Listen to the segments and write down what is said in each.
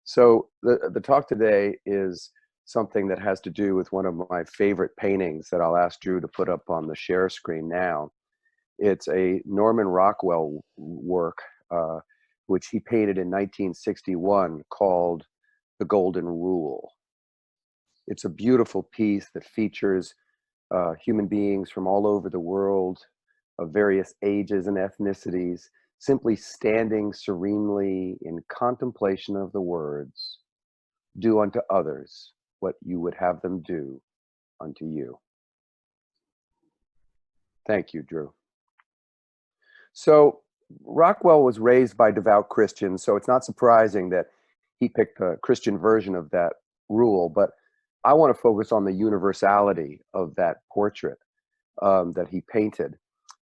So the talk today is something that has to do with one of my favorite paintings that I'll ask Drew to put up on the share screen now. It's a Norman Rockwell work, which he painted in 1961 called The Golden Rule. It's a beautiful piece that features human beings from all over the world of various ages and ethnicities, simply standing serenely in contemplation of the words, "Do unto others what you would have them do unto you." Thank you, Drew. So Rockwell was raised by devout Christians, so it's not surprising that he picked a Christian version of that rule, but I want to focus on the universality of that portrait that he painted.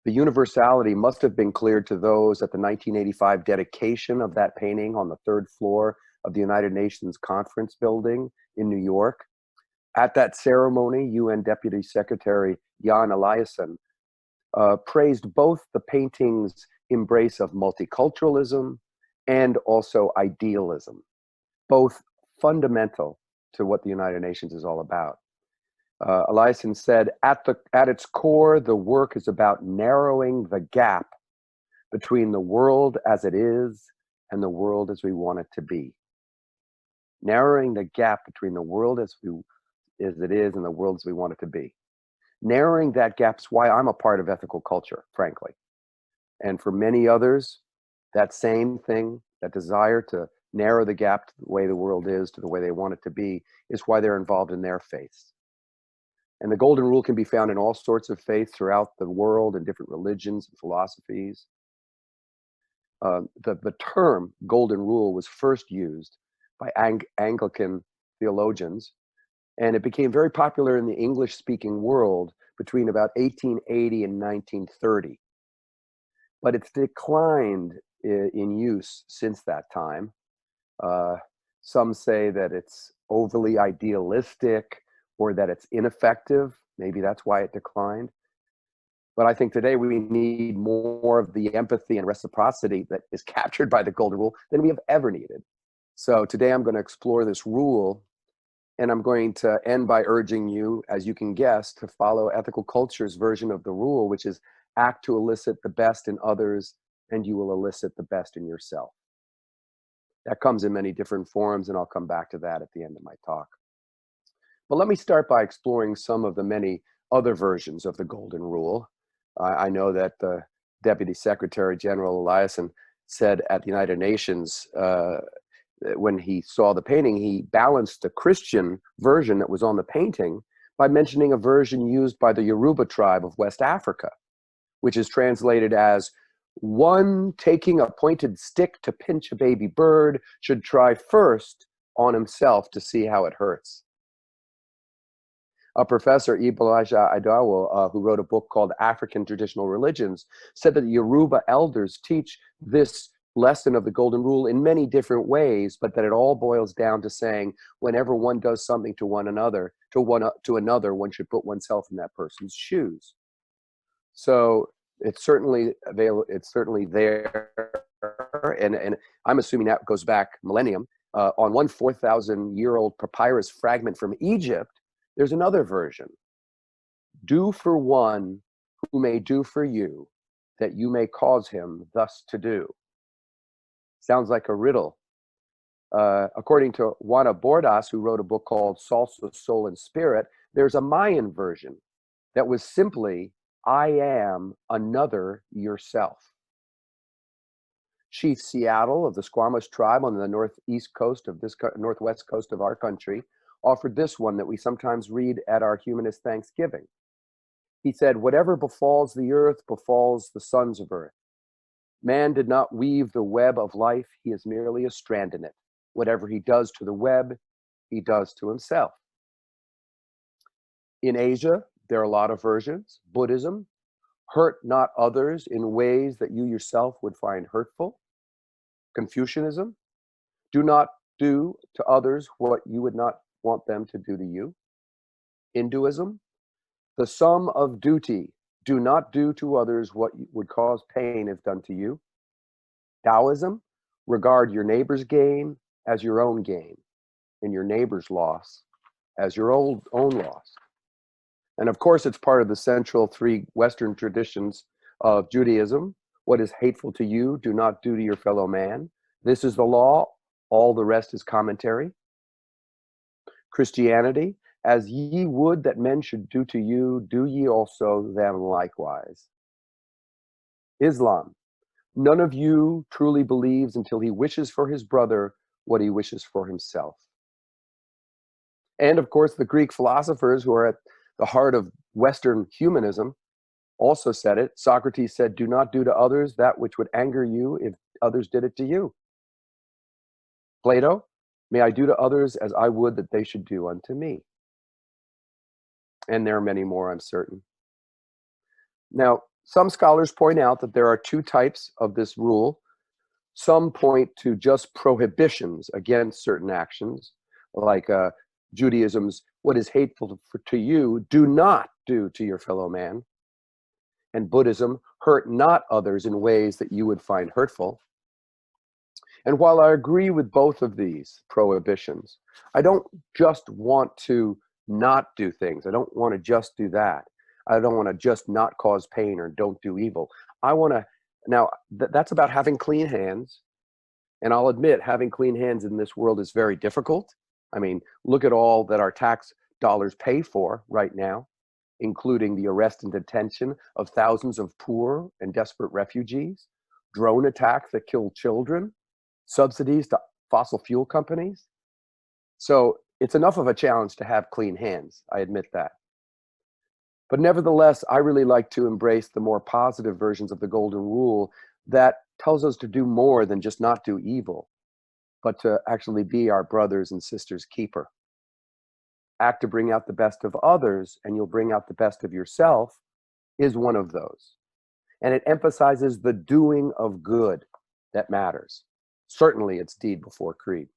The universality must have been clear to those at the 1985 dedication of that painting on the third floor of the United Nations Conference Building in New York. At that ceremony, UN Deputy Secretary Jan Eliasson praised both the painting's embrace of multiculturalism and also idealism, both fundamental to what the United Nations is all about. Eliasson said, at its core, the work is about narrowing the gap between the world as it is and the world as we want it to be. Narrowing the gap between the world as it is and the world as we want it to be. Narrowing that gap is why I'm a part of ethical culture, frankly. And for many others, that same thing, that desire to narrow the gap to the way the world is to the way they want it to be, is why they're involved in their faiths. And the Golden Rule can be found in all sorts of faiths throughout the world and different religions and philosophies. The term Golden Rule was first used by Anglican theologians, and it became very popular in the English-speaking world between about 1880 and 1930. But it's declined in use since that time. Some say that it's overly idealistic, or that it's ineffective. Maybe that's why it declined. But I think today we need more of the empathy and reciprocity that is captured by the Golden Rule than we have ever needed. So today I'm going to explore this rule, and I'm going to end by urging you, as you can guess, to follow ethical culture's version of the rule, which is act to elicit the best in others, and you will elicit the best in yourself. That comes in many different forms, and I'll come back to that at the end of my talk. But let me start by exploring some of the many other versions of the Golden Rule. I know that the Deputy Secretary General Eliasson said at the United Nations, when he saw the painting, he balanced the Christian version that was on the painting by mentioning a version used by the Yoruba tribe of West Africa, which is translated as, "One taking a pointed stick to pinch a baby bird should try first on himself to see how it hurts." Professor Ibolaja Idawo, who wrote a book called African Traditional Religions, said that the Yoruba elders teach this lesson of the Golden Rule in many different ways, but that it all boils down to saying, whenever one does something to one another, to another, one should put oneself in that person's shoes. So it's certainly there, and I'm assuming that goes back millennium. On one 4,000-year-old papyrus fragment from Egypt, there's another version. "Do for one who may do for you, that you may cause him thus to do." Sounds like a riddle. According to Juana Bordas, who wrote a book called Salsa, Soul, and Spirit, there's a Mayan version that was simply, "I am another yourself." Chief Seattle of the Squamish tribe on the northwest coast of our country offered this one that we sometimes read at our humanist Thanksgiving. He said, "Whatever befalls the earth befalls the sons of earth. Man did not weave the web of life, he is merely a strand in it. Whatever he does to the web, he does to himself." In Asia, there are a lot of versions. Buddhism, "Hurt not others in ways that you yourself would find hurtful." Confucianism, "Do not do to others what you would not want them to do to you." Hinduism, "The sum of duty, do not do to others what would cause pain if done to you." Taoism, "Regard your neighbor's gain as your own gain and your neighbor's loss as your own loss. And of course, it's part of the central three Western traditions of Judaism. What is hateful to you, do not do to your fellow man. This is the law. All the rest is commentary. Christianity, as ye would that men should do to you, do ye also them likewise. Islam, none of you truly believes until he wishes for his brother what he wishes for himself. And of course, the Greek philosophers who are at the heart of Western humanism also said it. Socrates said, do not do to others that which would anger you if others did it to you. Plato, may I do to others as I would that they should do unto me. And there are many more, I'm certain. Now, some scholars point out that there are two types of this rule. Some point to just prohibitions against certain actions, like Judaism's, what is hateful to you, do not do to your fellow man. And Buddhism, hurt not others in ways that you would find hurtful. And while I agree with both of these prohibitions, I don't just want to not do things. I don't want to just do that. I don't want to just not cause pain or don't do evil. I want to, now that's about having clean hands. And I'll admit, having clean hands in this world is very difficult. I mean, look at all that our tax dollars pay for right now, including the arrest and detention of thousands of poor and desperate refugees, drone attacks that kill children, subsidies to fossil fuel companies. So it's enough of a challenge to have clean hands, I admit that. But nevertheless, I really like to embrace the more positive versions of the Golden Rule that tells us to do more than just not do evil, but to actually be our brothers and sisters' keeper. Act to bring out the best of others, and you'll bring out the best of yourself, is one of those. And it emphasizes the doing of good that matters. Certainly, it's deed before creed.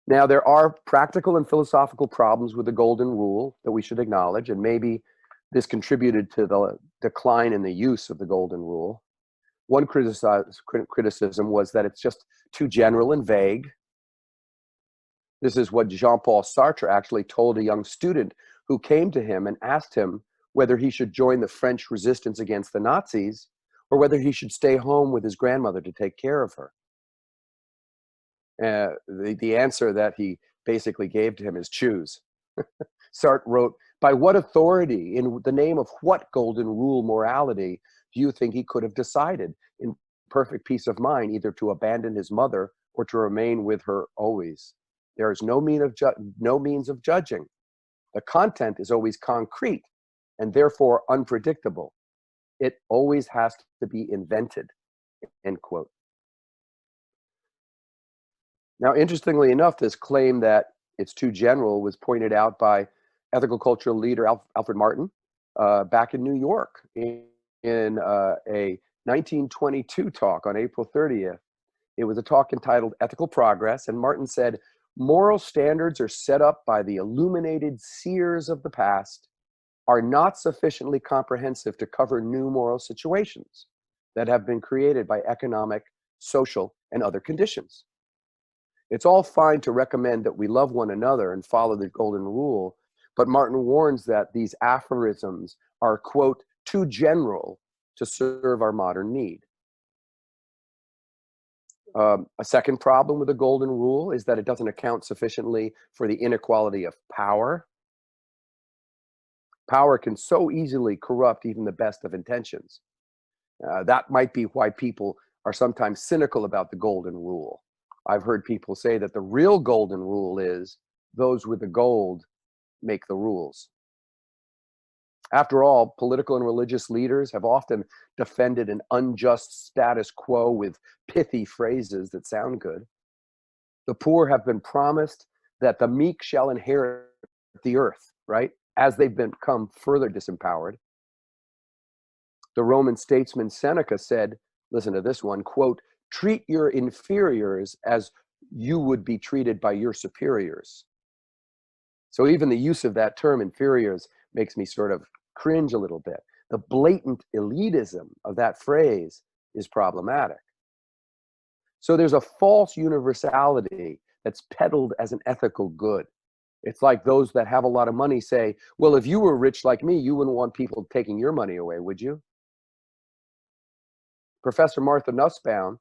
Now, there are practical and philosophical problems with the Golden Rule that we should acknowledge, and maybe this contributed to the decline in the use of the Golden Rule. One criticism was that it's just too general and vague. This is what Jean-Paul Sartre actually told a young student who came to him and asked him whether he should join the French resistance against the Nazis or whether he should stay home with his grandmother to take care of her. The answer that he basically gave to him is choose. Sartre wrote, by what authority, in the name of what golden rule morality, do you think he could have decided in perfect peace of mind either to abandon his mother or to remain with her always? There is no means of judging. The content is always concrete and therefore unpredictable. It always has to be invented, end quote. Now, interestingly enough, this claim that it's too general was pointed out by ethical cultural leader Alfred Martin back in New York in a 1922 talk on April 30th. It was a talk entitled Ethical Progress, and Martin said, moral standards are set up by the illuminated seers of the past are not sufficiently comprehensive to cover new moral situations that have been created by economic, social, and other conditions. It's all fine to recommend that we love one another and follow the golden rule, but Martin warns that these aphorisms are, quote, too general to serve our modern need. A second problem with the golden rule is that it doesn't account sufficiently for the inequality of power. Power can so easily corrupt even the best of intentions. That might be why people are sometimes cynical about the golden rule. I've heard people say that the real golden rule is those with the gold make the rules. After all, political and religious leaders have often defended an unjust status quo with pithy phrases that sound good. The poor have been promised that the meek shall inherit the earth, right? As they've become further disempowered. The Roman statesman Seneca said, listen to this one, quote, treat your inferiors as you would be treated by your superiors. So even the use of that term, inferiors, makes me sort of cringe a little bit. The blatant elitism of that phrase is problematic. So there's a false universality that's peddled as an ethical good. It's like those that have a lot of money say, well, if you were rich like me, you wouldn't want people taking your money away, would you? Professor Martha Nussbaum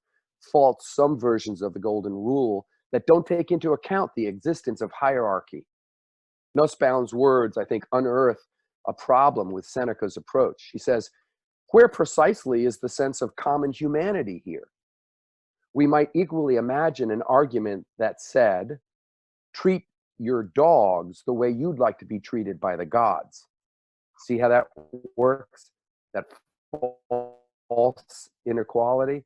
faults some versions of the Golden Rule that don't take into account the existence of hierarchy. Nussbaum's words, I think, unearth a problem with Seneca's approach. She says, where precisely is the sense of common humanity here? We might equally imagine an argument that said, treat your dogs the way you'd like to be treated by the gods. See how that works? That false inequality,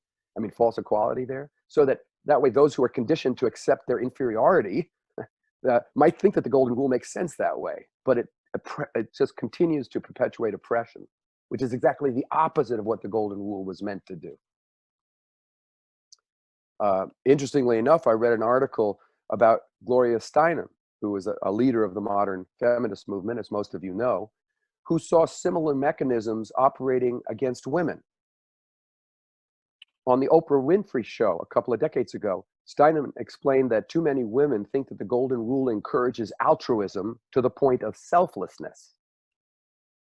false equality there. So that way those who are conditioned to accept their inferiority might think that the Golden Rule makes sense that way, but it just continues to perpetuate oppression, which is exactly the opposite of what the Golden Rule was meant to do. Interestingly enough, I read an article about Gloria Steinem, who was a leader of the modern feminist movement, as most of you know, who saw similar mechanisms operating against women. On the Oprah Winfrey Show a couple of decades ago, Steinem explained that too many women think that the Golden Rule encourages altruism to the point of selflessness.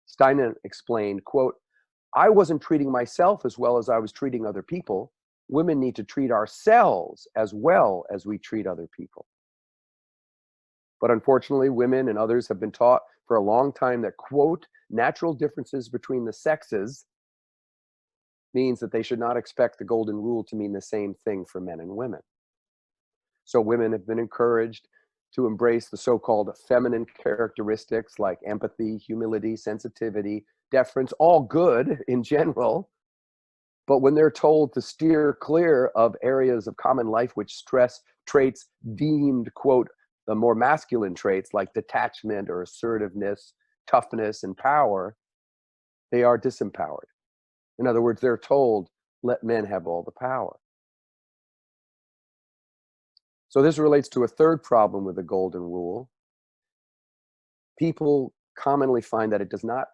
Steinem explained, quote, I wasn't treating myself as well as I was treating other people. Women need to treat ourselves as well as we treat other people. But unfortunately, women and others have been taught for a long time that, quote, natural differences between the sexes means that they should not expect the Golden Rule to mean the same thing for men and women. So women have been encouraged to embrace the so-called feminine characteristics like empathy, humility, sensitivity, deference, all good in general. But when they're told to steer clear of areas of common life which stress traits deemed, quote, the more masculine traits like detachment or assertiveness, toughness, and power, they are disempowered. In other words, they're told, let men have all the power. So this relates to a third problem with the Golden Rule. People commonly find that it does not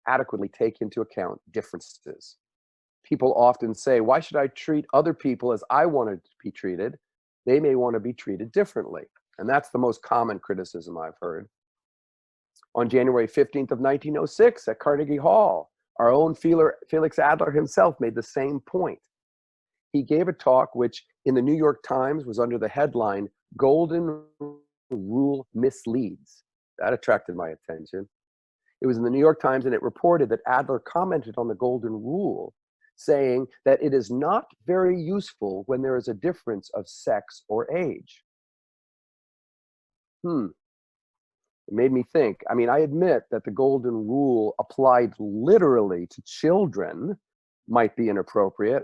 adequately take into account differences. People often say, why should I treat other people as I wanted to be treated? They may want to be treated differently. And that's the most common criticism I've heard. On January 15th of 1906 at Carnegie Hall, our own Felix Adler himself made the same point. He gave a talk which in the New York Times was under the headline, Golden Rule Misleads. That attracted my attention. It was in the New York Times and it reported that Adler commented on the Golden Rule, saying that it is not very useful when there is a difference of sex or age. It made me think. I admit that the Golden Rule applied literally to children might be inappropriate.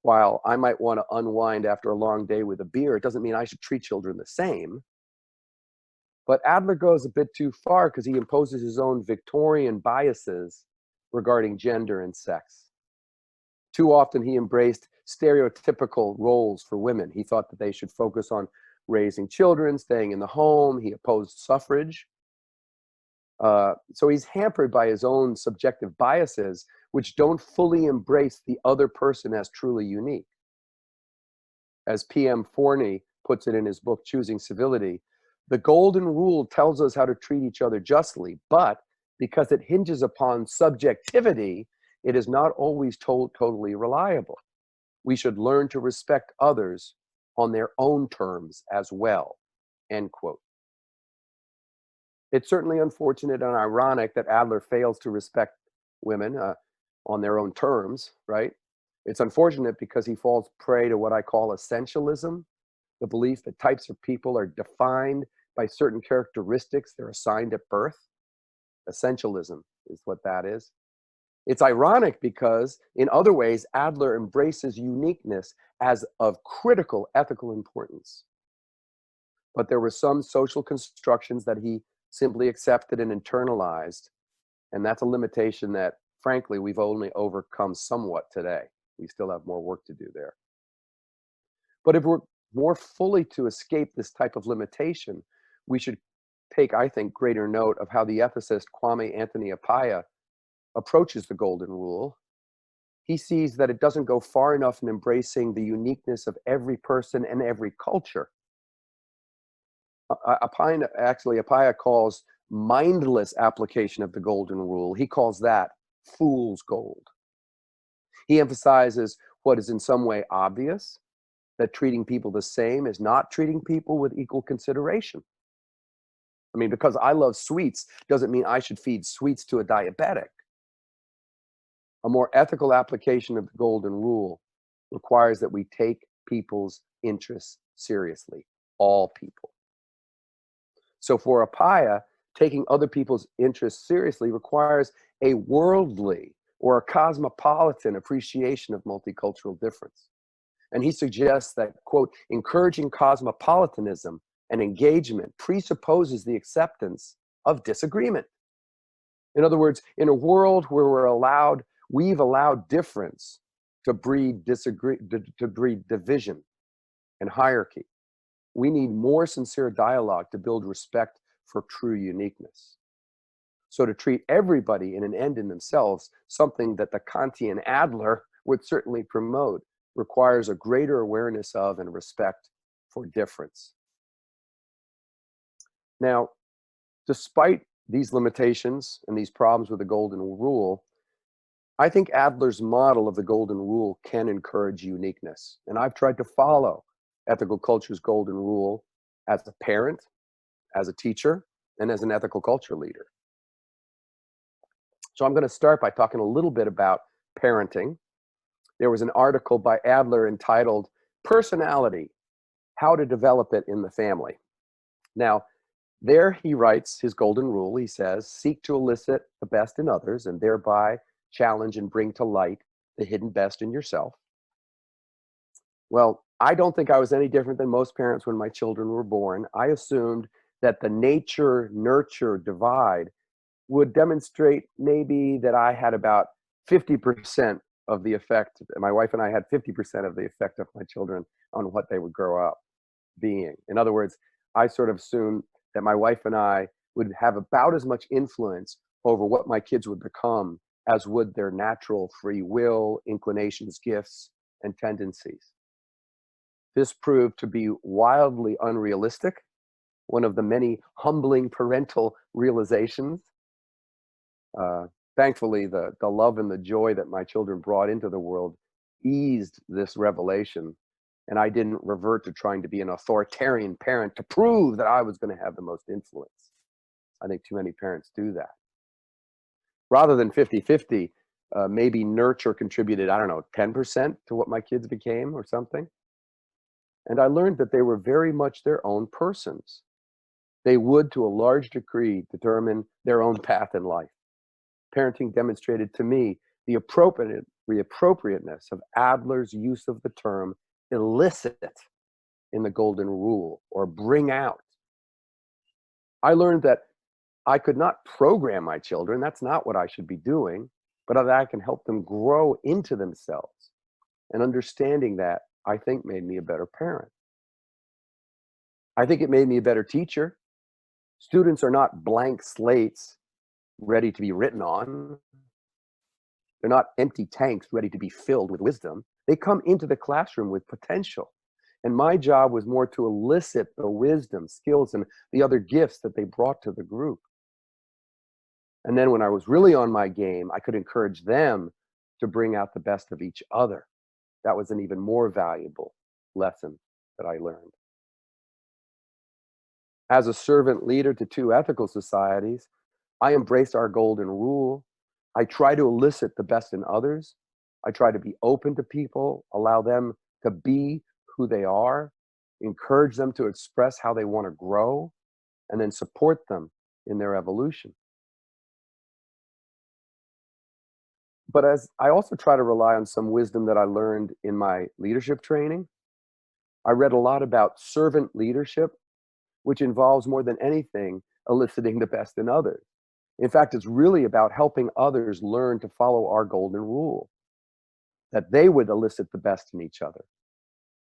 While I might want to unwind after a long day with a beer, it doesn't mean I should treat children the same. But Adler goes a bit too far because he imposes his own Victorian biases regarding gender and sex. Too often he embraced stereotypical roles for women. He thought that they should focus on raising children, staying in the home. He opposed suffrage. So he's hampered by his own subjective biases, which don't fully embrace the other person as truly unique. As P.M. Forney puts it in his book, Choosing Civility, the Golden Rule tells us how to treat each other justly, but because it hinges upon subjectivity, it is not always totally reliable. We should learn to respect others on their own terms as well, end quote. It's certainly unfortunate and ironic that Adler fails to respect women on their own terms, right? It's unfortunate because he falls prey to what I call essentialism, the belief that types of people are defined by certain characteristics they're assigned at birth. Essentialism is what that is. It's ironic because in other ways, Adler embraces uniqueness as of critical ethical importance. But there were some social constructions that he simply accepted and internalized. And that's a limitation that, frankly, we've only overcome somewhat today. We still have more work to do there. But if we're more fully to escape this type of limitation, we should take, I think, greater note of how the ethicist Kwame Anthony Appiah approaches the Golden Rule. He sees that it doesn't go far enough in embracing the uniqueness of every person and every culture. Appiah calls mindless application of the golden rule, he calls that fool's gold. He emphasizes what is in some way obvious, that treating people the same is not treating people with equal consideration. I mean, because I love sweets doesn't mean I should feed sweets to a diabetic. A more ethical application of the golden rule requires that we take people's interests seriously, all people. So for Appiah, taking other people's interests seriously requires a worldly or a cosmopolitan appreciation of multicultural difference. And he suggests that, quote, encouraging cosmopolitanism and engagement presupposes the acceptance of disagreement. In other words, in a world where we've allowed difference to breed division and hierarchy. We need more sincere dialogue to build respect for true uniqueness. So to treat everybody in an end in themselves, something that the Kantian Adler would certainly promote, requires a greater awareness of and respect for difference. Now, despite these limitations and these problems with the golden rule, I think Adler's model of the golden rule can encourage uniqueness. And I've tried to follow ethical culture's golden rule as a parent, as a teacher, and as an ethical culture leader. So I'm going to start by talking a little bit about parenting. There was an article by Adler entitled Personality, How to Develop It in the Family. Now, there he writes his golden rule. He says, seek to elicit the best in others and thereby challenge and bring to light the hidden best in yourself. Well, I don't think I was any different than most parents when my children were born. I assumed that the nature-nurture divide would demonstrate maybe that I had about 50% of the effect, my wife and I had 50% of the effect of my children on what they would grow up being. In other words, I sort of assumed that my wife and I would have about as much influence over what my kids would become as would their natural free will, inclinations, gifts, and tendencies. This proved to be wildly unrealistic, one of the many humbling parental realizations. Thankfully, the love and the joy that my children brought into the world eased this revelation, and I didn't revert to trying to be an authoritarian parent to prove that I was going to have the most influence. I think too many parents do that. Rather than 50-50, maybe nurture contributed, I don't know, 10% to what my kids became or something. And I learned that they were very much their own persons. They would, to a large degree, determine their own path in life. Parenting demonstrated to me the appropriateness of Adler's use of the term elicit in the golden rule, or bring out. I learned that I could not program my children, that's not what I should be doing, but that I can help them grow into themselves. And understanding that, I think, made me a better parent. I think it made me a better teacher. Students are not blank slates ready to be written on. They're not empty tanks ready to be filled with wisdom. They come into the classroom with potential. And my job was more to elicit the wisdom, skills, and the other gifts that they brought to the group. And then when I was really on my game, I could encourage them to bring out the best of each other. That was an even more valuable lesson that I learned. As a servant leader to two ethical societies, I embraced our golden rule. I try to elicit the best in others. I try to be open to people, allow them to be who they are, encourage them to express how they want to grow, and then support them in their evolution. But as I also try to rely on some wisdom that I learned in my leadership training. I read a lot about servant leadership, which involves more than anything eliciting the best in others. In fact, it's really about helping others learn to follow our golden rule, that they would elicit the best in each other.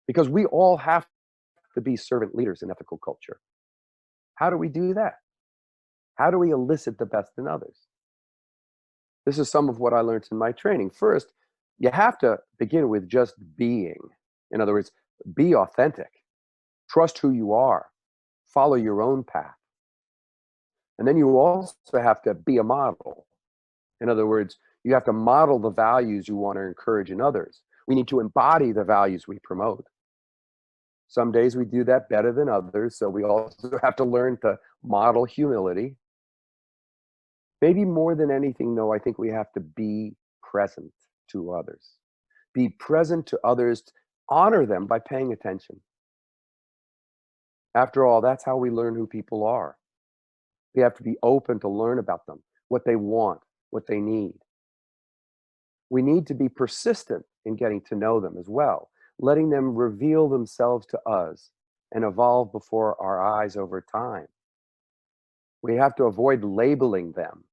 Because we all have to be servant leaders in ethical culture. How do we do that? How do we elicit the best in others? This is some of what I learned in my training. First, You have to begin with just being. In other words, be authentic, trust who you are, follow your own path. And then you also have to be a model. In other words, you have to model the values you want to encourage in others. We need to embody the values we promote. Some days we do that better than others, so we also have to learn to model humility. Maybe more than anything, though, I think we have to be present to others. Be present to others, honor them by paying attention. After all, that's how we learn who people are. We have to be open to learn about them, what they want, what they need. We need to be persistent in getting to know them as well, letting them reveal themselves to us and evolve before our eyes over time. We have to avoid labeling them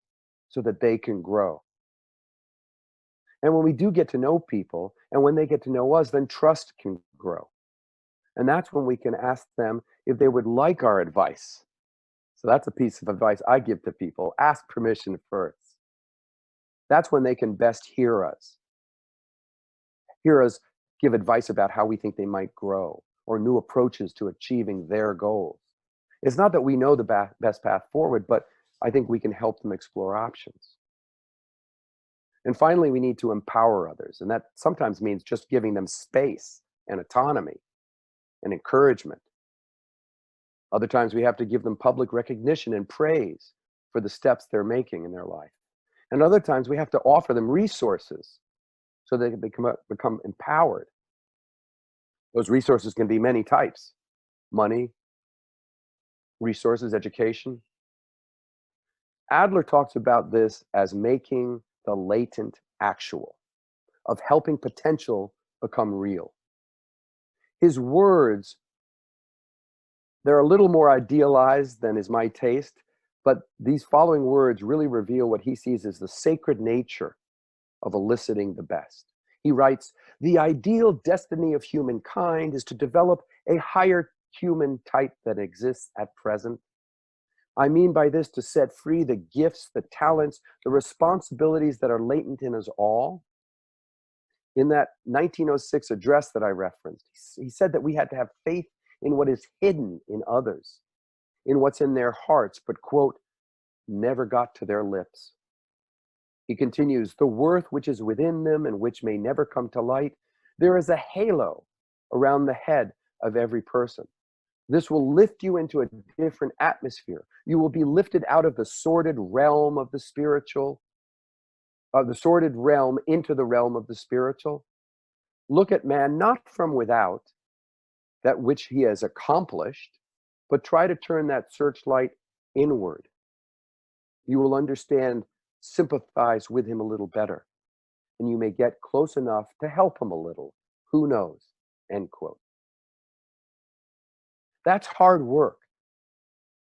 so that they can grow. And when we do get to know people and when they get to know us, then trust can grow. And that's when we can ask them if they would like our advice. So that's a piece of advice I give to people. Ask permission first. That's when they can best hear us. Hear us give advice about how we think they might grow or new approaches to achieving their goals. It's not that we know the best path forward, but I think we can help them explore options. And finally, we need to empower others. And that sometimes means just giving them space and autonomy and encouragement. Other times we have to give them public recognition and praise for the steps they're making in their life. And other times we have to offer them resources so they can become empowered. Those resources can be many types: money, resources, education. Adler talks about this as making the latent actual, of helping potential become real. His words, they're a little more idealized than is my taste, but these following words really reveal what he sees as the sacred nature of eliciting the best. He writes, "The ideal destiny of humankind is to develop a higher human type than exists at present. I mean by this to set free the gifts, the talents, the responsibilities that are latent in us all." In that 1906 address that I referenced, he said that we had to have faith in what is hidden in others, in what's in their hearts, but, quote, never got to their lips. He continues, "The worth which is within them and which may never come to light, there is a halo around the head of every person. This will lift you into a different atmosphere. You will be lifted out of the sordid realm of the spiritual, the sordid realm into the realm of the spiritual. Look at man not from without, that which he has accomplished, but try to turn that searchlight inward. You will understand, sympathize with him a little better, and you may get close enough to help him a little. Who knows?" End quote. That's hard work,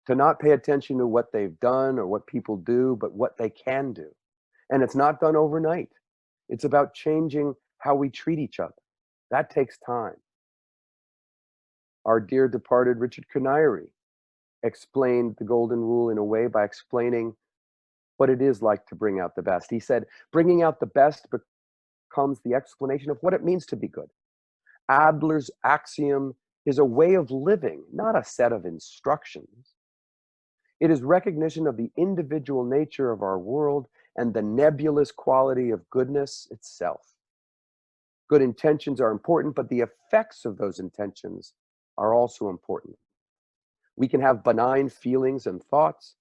to not pay attention to what they've done or what people do, but what they can do. And it's not done overnight. It's about changing how we treat each other. That takes time. Our dear departed Richard Canary explained the golden rule in a way by explaining what it is like to bring out the best. He said, bringing out the best becomes the explanation of what it means to be good. Adler's axiom is a way of living, not a set of instructions. It is recognition of the individual nature of our world and the nebulous quality of goodness itself. Good intentions are important, but the effects of those intentions are also important. We can have benign feelings and thoughts,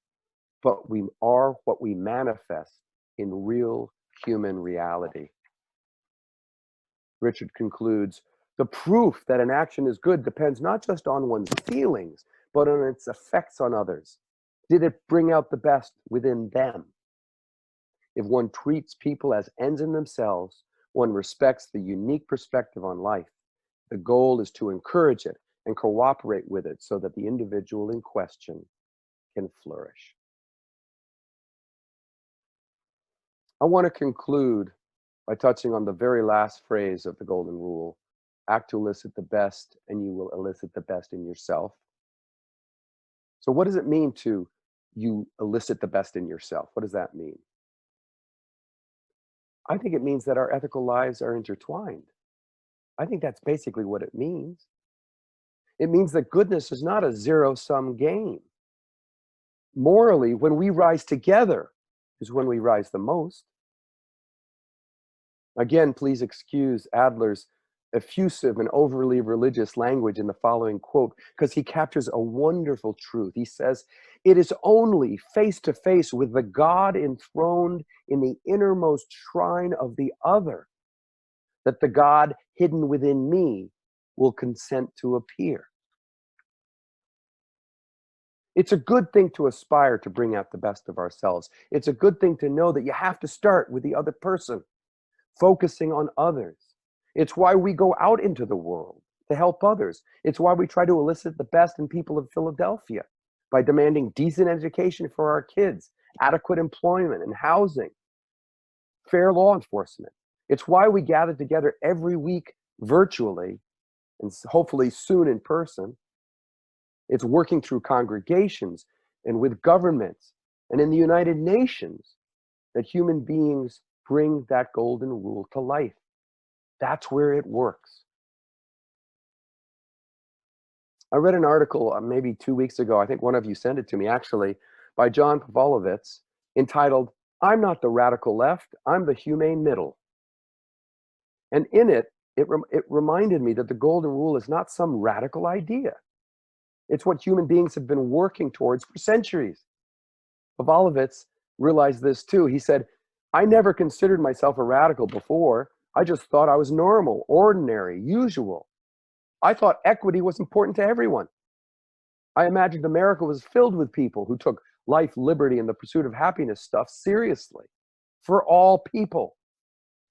but we are what we manifest in real human reality. Richard concludes, the proof that an action is good depends not just on one's feelings, but on its effects on others. Did it bring out the best within them? If one treats people as ends in themselves, one respects the unique perspective on life. The goal is to encourage it and cooperate with it so that the individual in question can flourish. I want to conclude by touching on the very last phrase of the Golden Rule: act to elicit the best, and you will elicit the best in yourself. So what does it mean to you elicit the best in yourself? What does that mean? I think it means that our ethical lives are intertwined. I think that's basically what it means. It means that goodness is not a zero-sum game. Morally, when we rise together is when we rise the most. Again, please excuse Adler's effusive and overly religious language in the following quote, because he captures a wonderful truth. He says, "It is only face to face with the God enthroned in the innermost shrine of the other that the God hidden within me will consent to appear." It's a good thing to aspire to bring out the best of ourselves. It's a good thing to know that you have to start with the other person, focusing on others. It's why we go out into the world to help others. It's why we try to elicit the best in people of Philadelphia by demanding decent education for our kids, adequate employment and housing, fair law enforcement. It's why we gather together every week virtually and hopefully soon in person. It's working through congregations and with governments and in the United Nations that human beings bring that golden rule to life. That's where it works. I read an article maybe 2 weeks ago, I think one of you sent it to me actually, by John Pavlovitz entitled, "I'm not the radical left, I'm the humane middle." And in it, it reminded me that the golden rule is not some radical idea. It's what human beings have been working towards for centuries. Pavlovitz realized this too. He said, "I never considered myself a radical before. I just thought I was normal, ordinary, usual. I thought equity was important to everyone. I imagined America was filled with people who took life, liberty, and the pursuit of happiness stuff seriously for all people.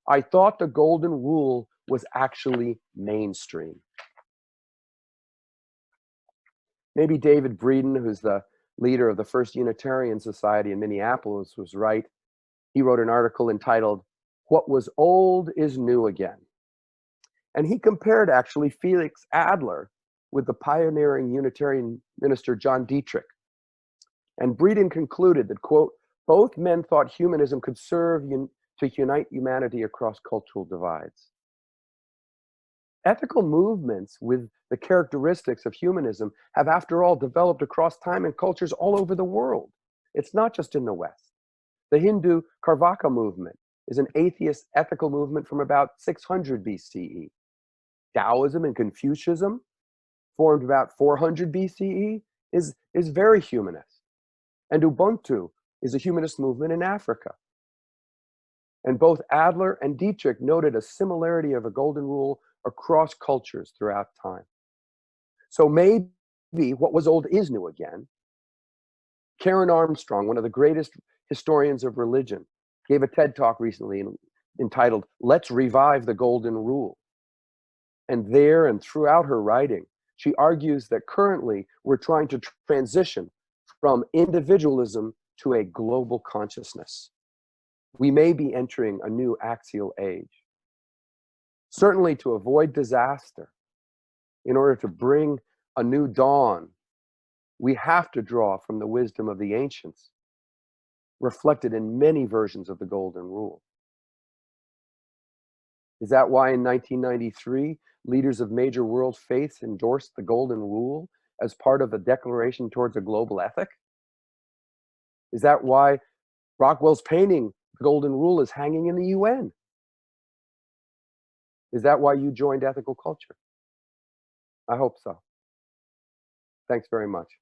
I thought the golden rule was actually mainstream." Maybe David Breeden, who's the leader of the first Unitarian Society in Minneapolis, was right. He wrote an article entitled, "What was old is new again." And he compared actually Felix Adler with the pioneering Unitarian minister John Dietrich. And Breeden concluded that, quote, "Both men thought humanism could serve to unite humanity across cultural divides." Ethical movements with the characteristics of humanism have, after all, developed across time and cultures all over the world. It's not just in the West. The Hindu Carvaka movement is an atheist ethical movement from about 600 BCE. Taoism and Confucianism, formed about 400 BCE, is very humanist. And Ubuntu is a humanist movement in Africa. And both Adler and Dietrich noted a similarity of a golden rule across cultures throughout time. So maybe what was old is new again. Karen Armstrong, one of the greatest historians of religion, gave a TED Talk recently entitled, "Let's Revive the Golden Rule." And there and throughout her writing, she argues that currently we're trying to transition from individualism to a global consciousness. We may be entering a new axial age. Certainly to avoid disaster, in order to bring a new dawn, we have to draw from the wisdom of the ancients, reflected in many versions of the Golden Rule. Is that why in 1993, leaders of major world faiths endorsed the Golden Rule as part of a declaration towards a global ethic? Is that why Rockwell's painting, The Golden Rule, is hanging in the UN? Is that why you joined ethical culture? I hope so. Thanks very much.